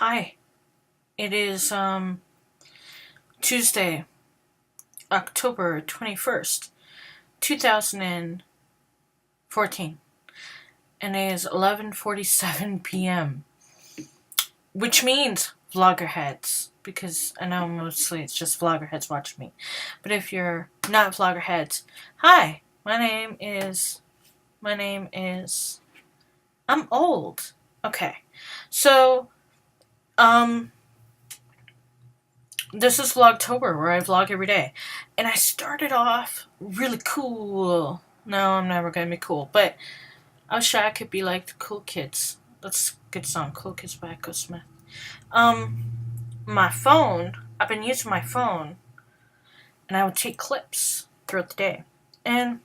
Hi. It is Tuesday, October 21st, 2014. And it is 11:47 p.m. Which means vloggerheads, because I know mostly it's just vloggerheads watching me. But if you're not vloggerheads, hi. My name is I'm old. Okay. So this is Vlogtober, where I vlog every day. And I started off really cool. No, I'm never gonna be cool, but I was sure I could be like the cool kids. That's a good song, Cool Kids by Echo Smith. My phone, I've been using my phone, and I would take clips throughout the day. And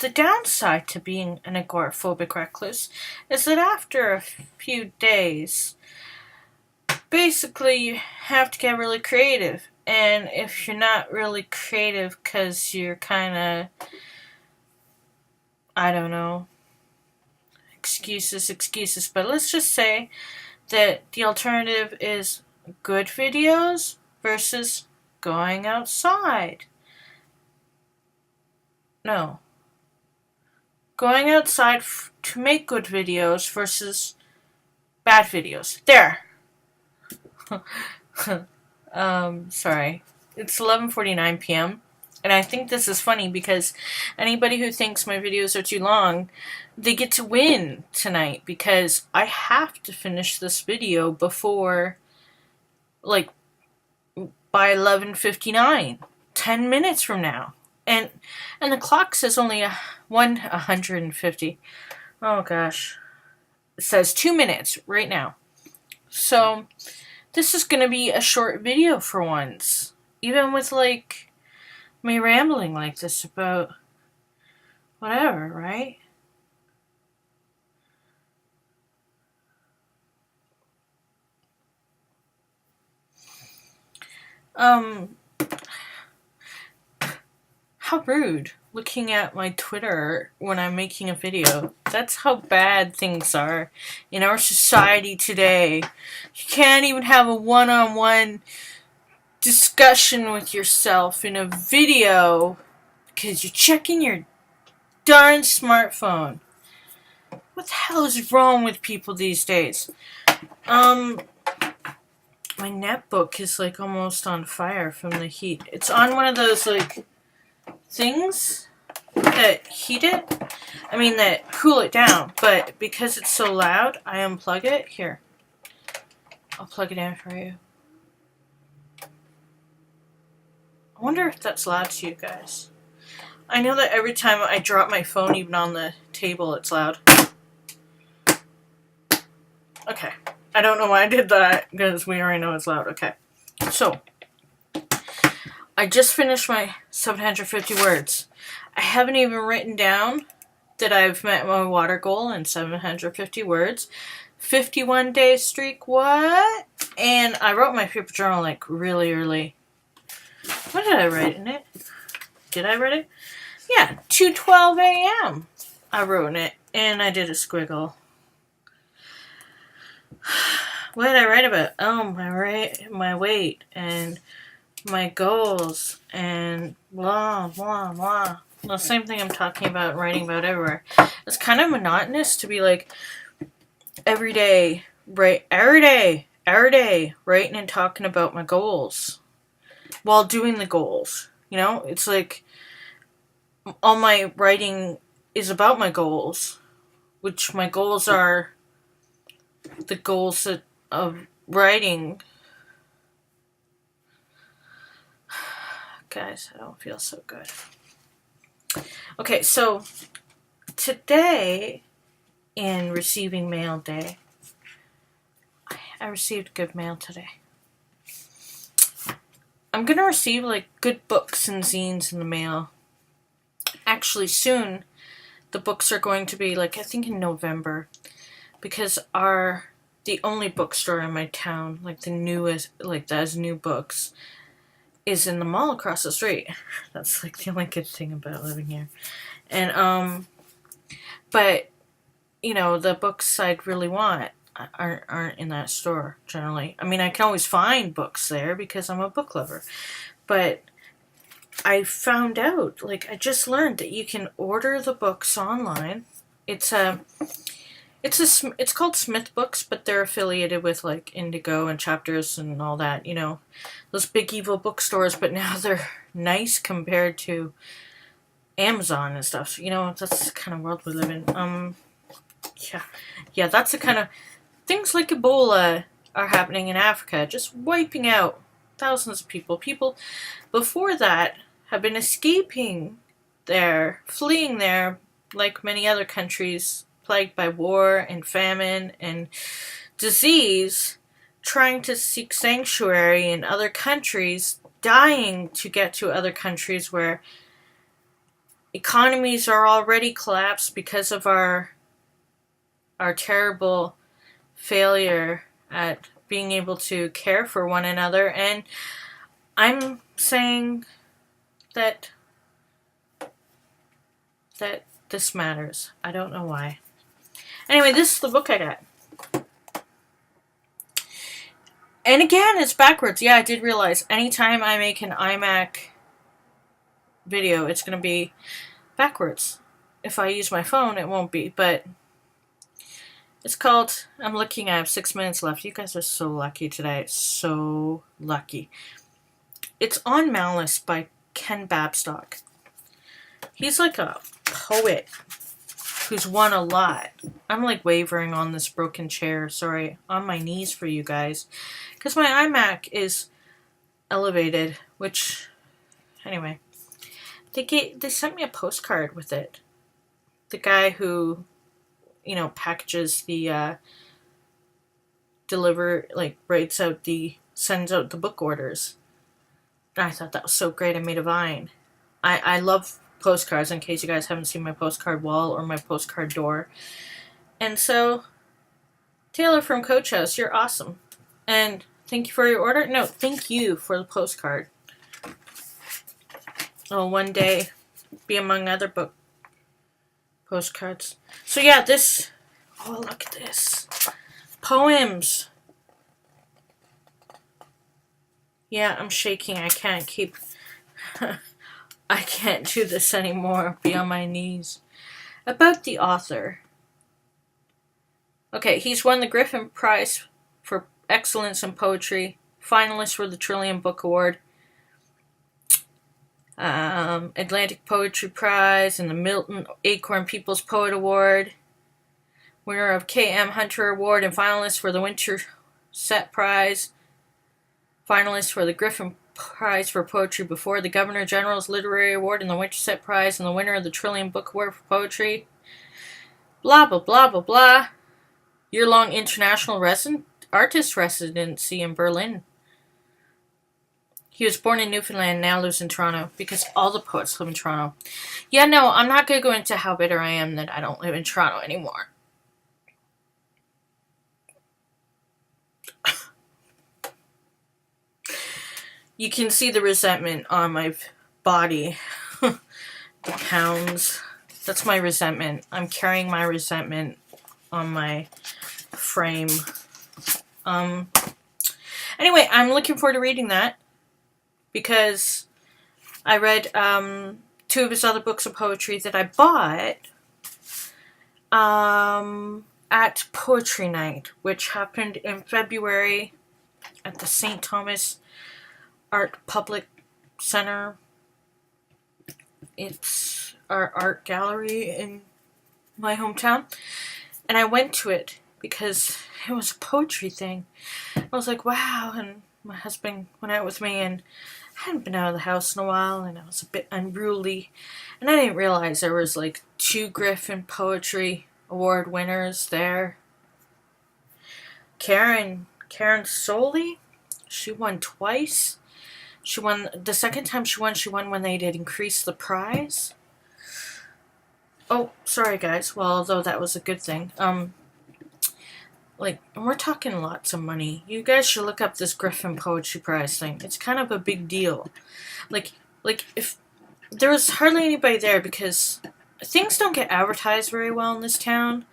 the downside to being an agoraphobic recluse is that after a few days, basically you have to get really creative. And if you're not really creative because you're kind of, I don't know, excuses, but let's just say that the alternative is good videos versus going outside. No. Going outside to make good videos versus bad videos. There. Sorry. It's 11:49 p.m. And I think this is funny because anybody who thinks my videos are too long, they get to win tonight because I have to finish this video before, like, by 11:59, 10 minutes from now. And the clock says only 150. Oh gosh. It says 2 minutes right now. So this is going to be a short video for once. Even with, like, me rambling like this about whatever, right? How rude. Looking at my Twitter when I'm making a video. That's how bad things are in our society today. You can't even have a one-on-one discussion with yourself in a video because you're checking your darn smartphone. What the hell is wrong with people these days? My netbook is like almost on fire from the heat. It's on one of those like things that heat it. I mean that cool it down, but because it's so loud, I unplug it. Here. I'll plug it in for you. I wonder if that's loud to you guys. I know that every time I drop my phone, even on the table, it's loud. Okay. I don't know why I did that, because we already know it's loud. Okay. So, I just finished my 750 words. I haven't even written down that I've met my water goal in 750 words. 51-day streak, what? And I wrote my paper journal, like, really early. What did I write in it? Did I write it? Yeah, 2:12 a.m. I wrote in it, and I did a squiggle. What did I write about? Oh, my weight, and my goals, and blah, blah, blah. The same thing I'm talking about, writing about everywhere. It's kind of monotonous to be like, every day, writing and talking about my goals while doing the goals. You know, it's like all my writing is about my goals, which my goals are the goals of writing. Guys, I don't feel so good. Okay, so today, in receiving mail day, I received good mail today. I'm gonna receive like good books and zines in the mail. Actually, soon the books are going to be like, I think in November, because the only bookstore in my town, like the newest, like that has new books, is in the mall across the street. That's like the only good thing about living here. And but you know, the books I'd really want aren't in that store generally. I mean, I can always find books there because I'm a book lover. But I found out, like, I just learned that you can order the books online. It's called Smith Books, but they're affiliated with like Indigo and Chapters and all that, you know, those big evil bookstores, but now they're nice compared to Amazon and stuff. You know, that's the kind of world we live in. Yeah, that's the kind of things like Ebola are happening in Africa, just wiping out thousands of people. People before that have been escaping there, fleeing there, like many other countries plagued by war and famine and disease, trying to seek sanctuary in other countries, dying to get to other countries where economies are already collapsed because of our terrible failure at being able to care for one another. And I'm saying that this matters. I don't know why. Anyway, this is the book I got. And again, it's backwards. Yeah, I did realize anytime I make an iMac video, it's going to be backwards. If I use my phone, it won't be. But it's called, I'm looking, I have 6 minutes left. You guys are so lucky today. So lucky. It's On Malice by Ken Babstock. He's like a poet who's won a lot. I'm like wavering on this broken chair. Sorry, on my knees for you guys. Because my iMac is elevated, which, anyway. They sent me a postcard with it. The guy who, you know, packages the, sends out the book orders. And I thought that was so great. I made a Vine. I love postcards, in case you guys haven't seen my postcard wall or my postcard door. And so, Taylor from Coach House, you're awesome. And thank you for your order. No, thank you for the postcard. I'll one day be among other book postcards. So yeah, this, oh, look at this. Poems. Yeah, I'm shaking. I can't keep... I can't do this anymore. Be on my knees. About the author. Okay, he's won the Griffin Prize for Excellence in Poetry. Finalist for the Trillium Book Award. Atlantic Poetry Prize and the Milton Acorn People's Poet Award. Winner of K.M. Hunter Award and finalist for the Winterset Prize. Finalist for the Griffin Prize for Poetry before the Governor General's Literary Award and the Winterset Prize, and the winner of the Trillium Book Award for Poetry. Blah, blah, blah, blah, blah. Year-long international artist residency in Berlin. He was born in Newfoundland and now lives in Toronto because all the poets live in Toronto. Yeah, no, I'm not going to go into how bitter I am that I don't live in Toronto anymore. You can see the resentment on my body. The pounds. That's my resentment. I'm carrying my resentment on my frame. Anyway, I'm looking forward to reading that. Because I read 2 of his other books of poetry that I bought at Poetry Night, which happened in February at the St. Thomas Art Public Center. It's our art gallery in my hometown. And I went to it because it was a poetry thing. I was like, wow. And my husband went out with me, and I hadn't been out of the house in a while, and I was a bit unruly. And I didn't realize there was like 2 Griffin Poetry Award winners there. Karen Soley, she won twice. She won, the second time she won when they did increase the prize. Oh, sorry guys. Well, although that was a good thing. Like, we're talking lots of money. You guys should look up this Griffin Poetry Prize thing. It's kind of a big deal. Like if there was hardly anybody there because things don't get advertised very well in this town.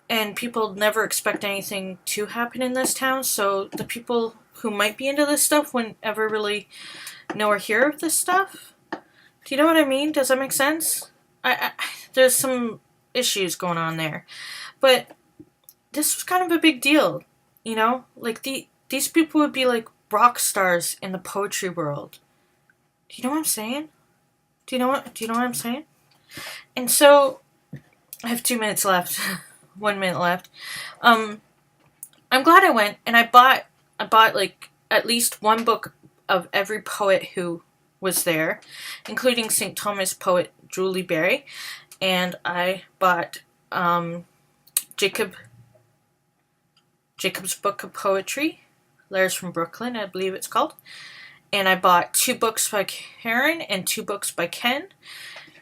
and people never expect anything to happen in this town, so the people who might be into this stuff wouldn't ever really know or hear of this stuff. Do you know what I mean? Does that make sense? There's some issues going on there. But this was kind of a big deal, you know? Like, these people would be like rock stars in the poetry world. Do you know what I'm saying? Do you know what I'm saying? And so, I have 2 minutes left. 1 minute left. I'm glad I went, and I bought like at least one book of every poet who was there, including St. Thomas poet Julie Berry, and I bought Jacob's Book of Poetry, Letters from Brooklyn, I believe it's called, and I bought 2 books by Karen and 2 books by Ken.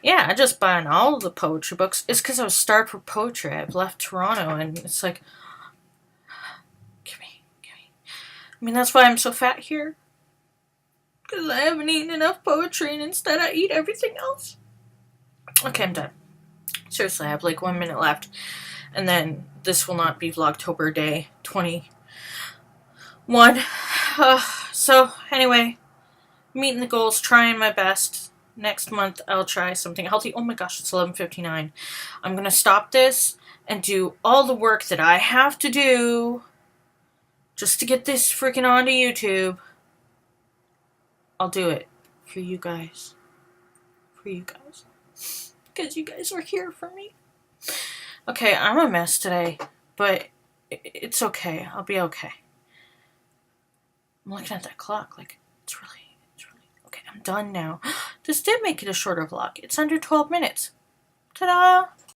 Yeah, I just buying all of the poetry books. It's because I was starved for poetry. I've left Toronto, and it's like, give me. I mean, that's why I'm so fat here. Because I haven't eaten enough poetry, and instead I eat everything else. Okay, I'm done. Seriously, I have like 1 minute left. And then this will not be Vlogtober day 21. So, anyway, meeting the goals, trying my best. Next month, I'll try something healthy. Oh my gosh, it's 11:59. I'm going to stop this and do all the work that I have to do just to get this freaking onto YouTube. I'll do it for you guys. Because you guys are here for me. Okay, I'm a mess today, but it's okay. I'll be okay. I'm looking at that clock like, it's really... Okay, I'm done now. This did make it a shorter vlog. It's under 12 minutes. Ta-da!